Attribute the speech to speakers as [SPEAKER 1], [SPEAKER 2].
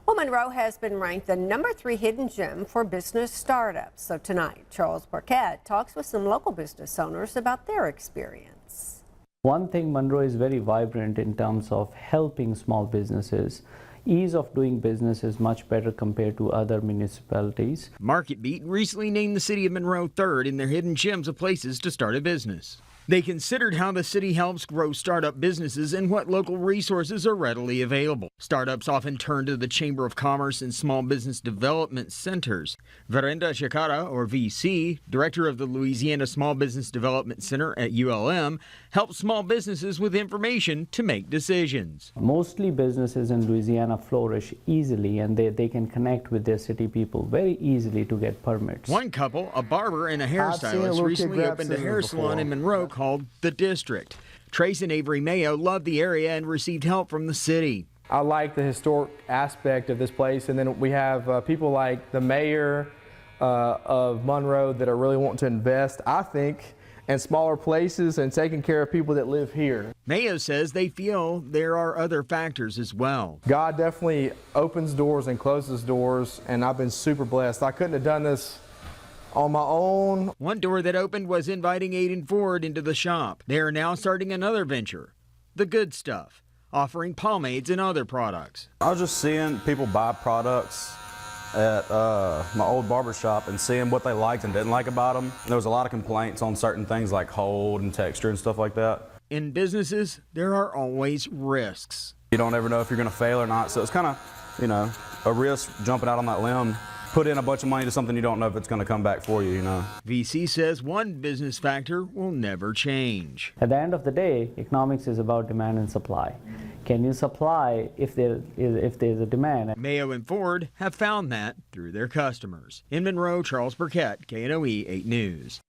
[SPEAKER 1] Well, Monroe has been ranked the #3 hidden gem for business startups. So tonight, Charles Burkett talks with some local business owners about their experience.
[SPEAKER 2] One thing, Monroe is very vibrant in terms of helping small businesses. Ease of doing business is much better compared to other municipalities.
[SPEAKER 3] MarketBeat recently named the City of Monroe third in their hidden gems of places to start a business. They considered how the city helps grow startup businesses and what local resources are readily available. Startups often turn to the Chamber of Commerce and Small Business Development Centers. Verenda Chikara, or VC, director of the Louisiana Small Business Development Center at ULM, helps small businesses with information to make decisions.
[SPEAKER 2] Mostly businesses in Louisiana flourish easily, and they can connect with their city people very easily to get permits.
[SPEAKER 3] One couple, a barber and a hairstylist, recently opened a hair salon in Monroe called The District. Trace and Avery Mayo loved the area and received help from the city.
[SPEAKER 4] I like the historic aspect of this place, and then we have people like the mayor of Monroe that are really wanting to invest, I think, in smaller places and taking care of people that live here.
[SPEAKER 3] Mayo says they feel there are other factors as well.
[SPEAKER 4] God definitely opens doors and closes doors, and I've been super blessed. I couldn't have done this on my own.
[SPEAKER 3] One door that opened was inviting Aiden Ford into the shop. They are now starting another venture, The Good Stuff, offering pomades and other products.
[SPEAKER 5] I was just seeing people buy products at my old barber shop and seeing what they liked and didn't like about them. There was a lot of complaints on certain things like hold and texture and stuff like that.
[SPEAKER 3] In businesses, there are always risks.
[SPEAKER 5] You don't ever know if you're going to fail or not, so it's kind of, a risk jumping out on that limb. Put in a bunch of money to something you don't know if it's going to come back for you,
[SPEAKER 3] VC says one business factor will never change.
[SPEAKER 2] At the end of the day, economics is about demand and supply. Can you supply if there's a demand?
[SPEAKER 3] Mayo and Ford have found that through their customers. In Monroe, Charles Burkett, KNOE 8 News.